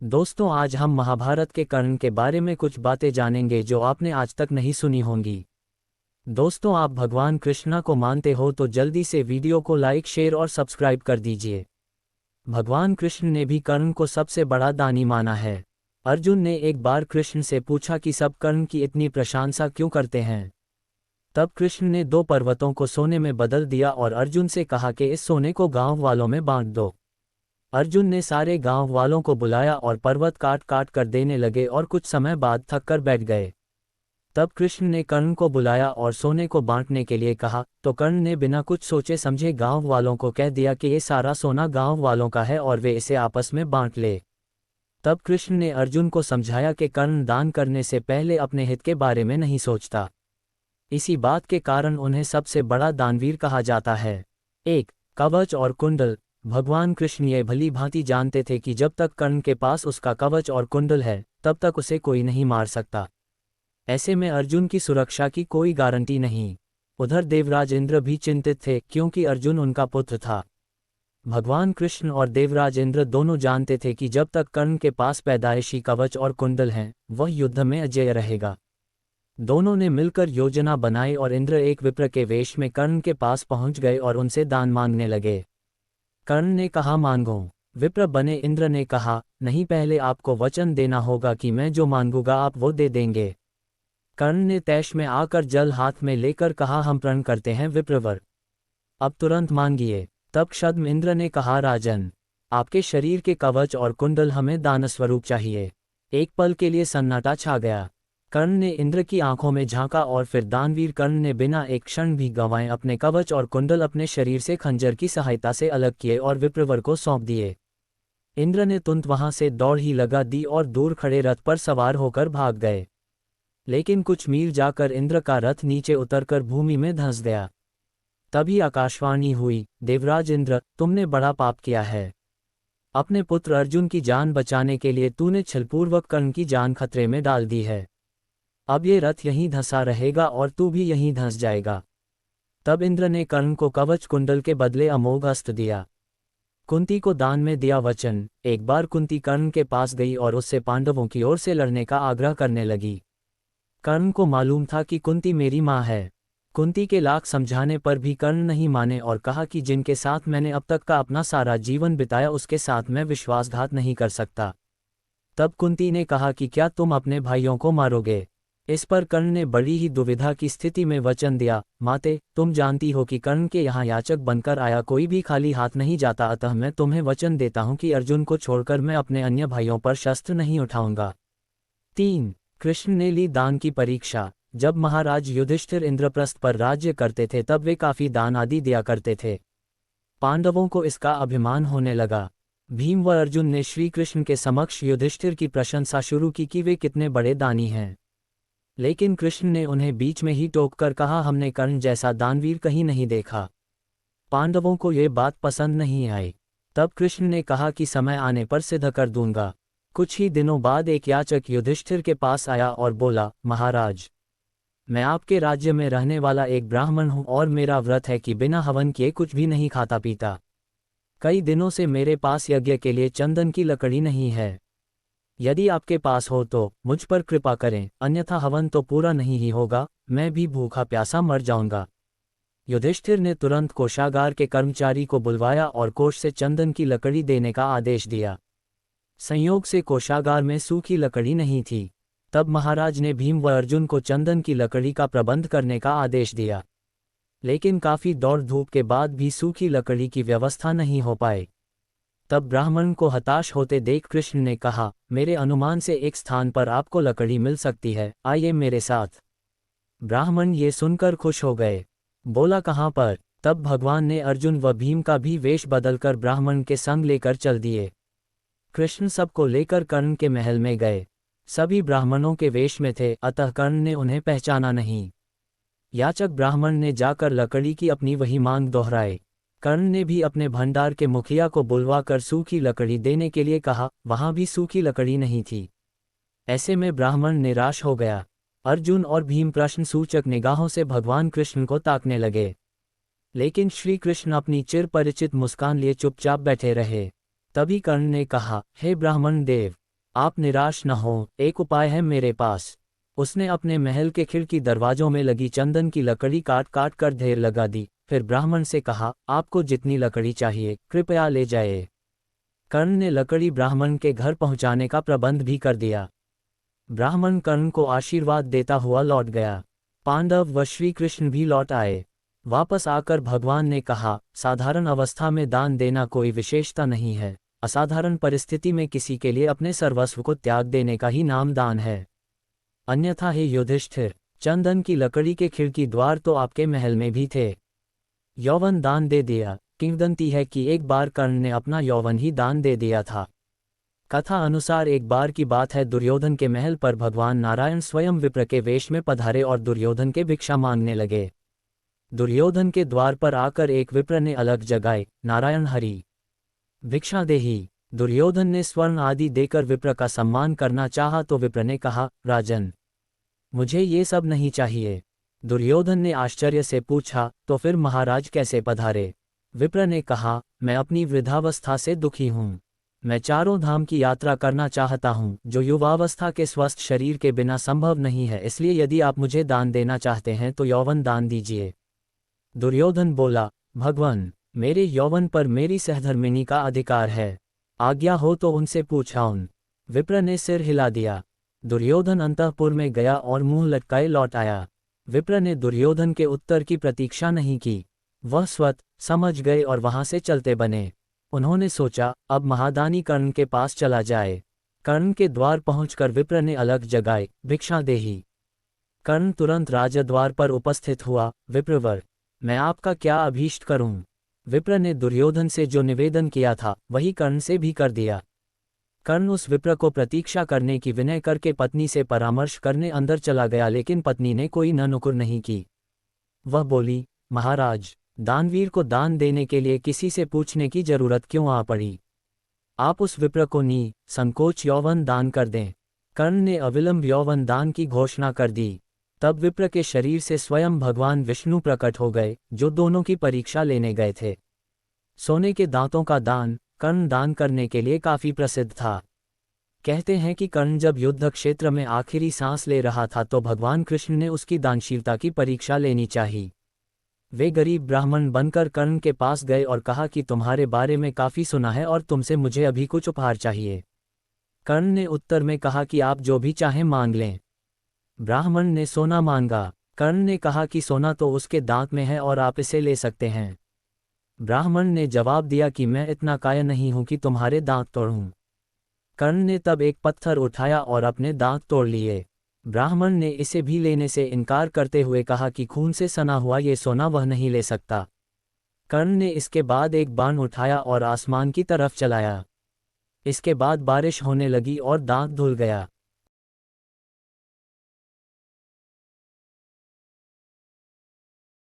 दोस्तों, आज हम महाभारत के कर्ण के बारे में कुछ बातें जानेंगे जो आपने आज तक नहीं सुनी होंगी। दोस्तों, आप भगवान कृष्णा को मानते हो तो जल्दी से वीडियो को लाइक, शेयर और सब्सक्राइब कर दीजिए। भगवान कृष्ण ने भी कर्ण को सबसे बड़ा दानी माना है। अर्जुन ने एक बार कृष्ण से पूछा कि सब कर्ण की इतनी प्रशंसा क्यों करते हैं। तब कृष्ण ने 2 पर्वतों को सोने में बदल दिया और अर्जुन से कहा कि इस सोने को गांव वालों में बांट दो। अर्जुन ने सारे गांव वालों को बुलाया और पर्वत काट काट कर देने लगे और कुछ समय बाद थक कर बैठ गए। तब कृष्ण ने कर्ण को बुलाया और सोने को बांटने के लिए कहा, तो कर्ण ने बिना कुछ सोचे समझे गांव वालों को कह दिया कि ये सारा सोना गांव वालों का है और वे इसे आपस में बांट ले। तब कृष्ण ने अर्जुन को समझाया कि कर्ण दान करने से पहले अपने हित के बारे में नहीं सोचता। इसी बात के कारण उन्हें सबसे बड़ा दानवीर कहा जाता है। 1. कवच और कुंडल। भगवान कृष्ण ये भली भांति जानते थे कि जब तक कर्ण के पास उसका कवच और कुंडल है तब तक उसे कोई नहीं मार सकता। ऐसे में अर्जुन की सुरक्षा की कोई गारंटी नहीं। उधर देवराज इंद्र भी चिंतित थे क्योंकि अर्जुन उनका पुत्र था। भगवान कृष्ण और देवराज इंद्र दोनों जानते थे कि जब तक कर्ण के पास पैदाइशी कवच और कुंडल हैं वह युद्ध में अजेय रहेगा। दोनों ने मिलकर योजना बनाई और इंद्र एक विप्र के वेश में कर्ण के पास पहुंच गए और उनसे दान मांगने लगे। कर्ण ने कहा, मांगो। विप्र बने इंद्र ने कहा, नहीं, पहले आपको वचन देना होगा कि मैं जो मांगूंगा आप वो दे देंगे। कर्ण ने तैश में आकर जल हाथ में लेकर कहा, हम प्रण करते हैं विप्रवर, अब तुरंत मांगिए। तब क्षद्म इंद्र ने कहा, राजन, आपके शरीर के कवच और कुंडल हमें दानस्वरूप चाहिए। एक पल के लिए सन्नाटा छा गया। कर्ण ने इंद्र की आंखों में झांका और फिर दानवीर कर्ण ने बिना एक क्षण भी गंवाए अपने कवच और कुंडल अपने शरीर से खंजर की सहायता से अलग किए और विप्रवर को सौंप दिए। इंद्र ने तुरंत वहां से दौड़ ही लगा दी और दूर खड़े रथ पर सवार होकर भाग गए। लेकिन कुछ मील जाकर इंद्र का रथ नीचे उतरकर भूमि में धंस गया। तभी आकाशवाणी हुई, देवराज इंद्र, तुमने बड़ा पाप किया है। अपने पुत्र अर्जुन की जान बचाने के लिए तूने छलपूर्वक कर्ण की जान खतरे में डाल दी है। अब ये रथ यहीं धंसा रहेगा और तू भी यहीं धंस जाएगा। तब इंद्र ने कर्ण को कवच कुंडल के बदले अमोघ अस्त्र दिया। कुंती को दान में दिया वचन। एक बार कुंती कर्ण के पास गई और उससे पांडवों की ओर से लड़ने का आग्रह करने लगी। कर्ण को मालूम था कि कुंती मेरी माँ है। कुंती के लाख समझाने पर भी कर्ण नहीं माने और कहा कि जिनके साथ मैंने अब तक का अपना सारा जीवन बिताया उसके साथ मैं विश्वासघात नहीं कर सकता। तब कुंती ने कहा कि क्या तुम अपने भाइयों को मारोगे। इस पर कर्ण ने बड़ी ही दुविधा की स्थिति में वचन दिया, माते, तुम जानती हो कि कर्ण के यहाँ याचक बनकर आया कोई भी खाली हाथ नहीं जाता, अतः मैं तुम्हें वचन देता हूँ कि अर्जुन को छोड़कर मैं अपने अन्य भाइयों पर शस्त्र नहीं उठाऊंगा। 3. कृष्ण ने ली दान की परीक्षा। जब महाराज युधिष्ठिर इंद्रप्रस्थ पर राज्य करते थे तब वे काफी दान आदि दिया करते थे। पांडवों को इसका अभिमान होने लगा। भीम व अर्जुन ने श्री कृष्ण के समक्ष युधिष्ठिर की प्रशंसा शुरू की कि वे कितने बड़े दानी हैं। लेकिन कृष्ण ने उन्हें बीच में ही टोककर कहा, हमने कर्ण जैसा दानवीर कहीं नहीं देखा। पांडवों को ये बात पसंद नहीं आई। तब कृष्ण ने कहा कि समय आने पर सिद्ध कर दूंगा। कुछ ही दिनों बाद एक याचक युधिष्ठिर के पास आया और बोला, महाराज, मैं आपके राज्य में रहने वाला एक ब्राह्मण हूँ और मेरा व्रत है कि बिना हवन किए कुछ भी नहीं खाता पीता। कई दिनों से मेरे पास यज्ञ के लिए चंदन की लकड़ी नहीं है। यदि आपके पास हो तो मुझ पर कृपा करें, अन्यथा हवन तो पूरा नहीं ही होगा, मैं भी भूखा प्यासा मर जाऊंगा। युधिष्ठिर ने तुरंत कोषागार के कर्मचारी को बुलवाया और कोष से चंदन की लकड़ी देने का आदेश दिया। संयोग से कोषागार में सूखी लकड़ी नहीं थी। तब महाराज ने भीम व अर्जुन को चंदन की लकड़ी का प्रबंध करने का आदेश दिया। लेकिन काफी दौड़ धूप के बाद भी सूखी लकड़ी की व्यवस्था नहीं हो पाई। तब ब्राह्मण को हताश होते देख कृष्ण ने कहा, मेरे अनुमान से एक स्थान पर आपको लकड़ी मिल सकती है, आइए मेरे साथ। ब्राह्मण ये सुनकर खुश हो गए। बोला, कहाँ पर। तब भगवान ने अर्जुन व भीम का भी वेश बदलकर ब्राह्मण के संग लेकर चल दिए। कृष्ण सबको लेकर कर्ण के महल में गए। सभी ब्राह्मणों के वेश में थे, अतः कर्ण ने उन्हें पहचाना नहीं। याचक ब्राह्मण ने जाकर लकड़ी की अपनी वही मांग दोहराई। कर्ण ने भी अपने भंडार के मुखिया को बुलवाकर सूखी लकड़ी देने के लिए कहा, वहां भी सूखी लकड़ी नहीं थी। ऐसे में ब्राह्मण निराश हो गया। अर्जुन और भीम प्रश्न सूचक निगाहों से भगवान कृष्ण को ताकने लगे। लेकिन श्री कृष्ण अपनी चिर परिचित मुस्कान लिए चुपचाप बैठे रहे। तभी कर्ण ने कहा, हे ब्राह्मण देव, आप निराश न हो, एक उपाय है मेरे पास। उसने अपने महल के खिड़की दरवाजों में लगी चंदन की लकड़ी काट काट कर ढेर लगा दी, फिर ब्राह्मण से कहा, आपको जितनी लकड़ी चाहिए कृपया ले जाए। कर्ण ने लकड़ी ब्राह्मण के घर पहुंचाने का प्रबंध भी कर दिया। ब्राह्मण कर्ण को आशीर्वाद देता हुआ लौट गया। पांडव व श्री कृष्ण भी लौट आए। वापस आकर भगवान ने कहा, साधारण अवस्था में दान देना कोई विशेषता नहीं है, असाधारण परिस्थिति में किसी के लिए अपने सर्वस्व को त्याग देने का ही नाम दान है। अन्यथा हे युधिष्ठिर, चंदन की लकड़ी के खिड़की द्वार तो आपके महल में भी थे। यौवन दान दे दिया। किंवदंती है कि एक बार कर्ण ने अपना यौवन ही दान दे दिया था। कथा अनुसार एक बार की बात है, दुर्योधन के महल पर भगवान नारायण स्वयं विप्र के वेश में पधारे और दुर्योधन के भिक्षा मांगने लगे। दुर्योधन के द्वार पर आकर एक विप्र ने अलग जगाए, नारायण हरि भिक्षा देही। दुर्योधन ने स्वर्ण आदि देकर विप्र का सम्मान करना चाहा तो विप्र ने कहा, राजन, मुझे ये सब नहीं चाहिए। दुर्योधन ने आश्चर्य से पूछा, तो फिर महाराज कैसे पधारे? विप्र ने कहा, मैं अपनी वृद्धावस्था से दुखी हूँ। मैं चारों धाम की यात्रा करना चाहता हूँ, जो युवावस्था के स्वस्थ शरीर के बिना संभव नहीं है, इसलिए यदि आप मुझे दान देना चाहते हैं तो यौवन दान दीजिए। दुर्योधन बोला, भगवान, मेरे यौवन पर मेरी सहधर्मिणी का अधिकार है, आज्ञा हो तो उनसे पूछाऊं। विप्र ने सिर हिला दिया। दुर्योधन अंतःपुर में गया और मुंह लटकाए लौट आया। विप्र ने दुर्योधन के उत्तर की प्रतीक्षा नहीं की। वह स्वत समझ गए और वहां से चलते बने। उन्होंने सोचा, अब महादानी कर्ण के पास चला जाए। कर्ण के द्वार पहुंचकर विप्र ने अलग जगाए, भिक्षा देही। कर्ण तुरंत राजद्वार पर उपस्थित हुआ। विप्रवर, मैं आपका क्या अभीष्ट करूं? विप्र ने दुर्योधन से जो निवेदन किया था वही कर्ण से भी कर दिया। कर्ण उस विप्र को प्रतीक्षा करने की विनय करके पत्नी से परामर्श करने अंदर चला गया, लेकिन पत्नी ने कोई न नुकुर नहीं की। वह बोली, महाराज, दानवीर को दान देने के लिए किसी से पूछने की जरूरत क्यों आ पड़ी? आप उस विप्र को संकोच यौवन दान कर दें। कर्ण ने अविलंब यौवन दान की घोषणा कर दी। तब विप्र के शरीर से स्वयं भगवान विष्णु प्रकट हो गए, जो दोनों की परीक्षा लेने गए थे। सोने के दांतों का दान कर्ण दान करने के लिए काफी प्रसिद्ध था। कहते हैं कि कर्ण जब युद्ध क्षेत्र में आखिरी सांस ले रहा था तो भगवान कृष्ण ने उसकी दानशीलता की परीक्षा लेनी चाहिए। वे गरीब ब्राह्मण बनकर कर्ण के पास गए और कहा कि तुम्हारे बारे में काफी सुना है और तुमसे मुझे अभी कुछ उपहार चाहिए। कर्ण ने उत्तर में कहा कि आप जो भी चाहें मांग लें। ब्राह्मण ने सोना मांगा। कर्ण ने कहा कि सोना तो उसके दांत में है और आप इसे ले सकते हैं। ब्राह्मण ने जवाब दिया कि मैं इतना कायर नहीं हूं कि तुम्हारे दांत तोड़ूं। कर्ण ने तब एक पत्थर उठाया और अपने दांत तोड़ लिए। ब्राह्मण ने इसे भी लेने से इनकार करते हुए कहा कि खून से सना हुआ ये सोना वह नहीं ले सकता। कर्ण ने इसके बाद एक बाण उठाया और आसमान की तरफ चलाया। इसके बाद बारिश होने लगी और दांत धुल गया।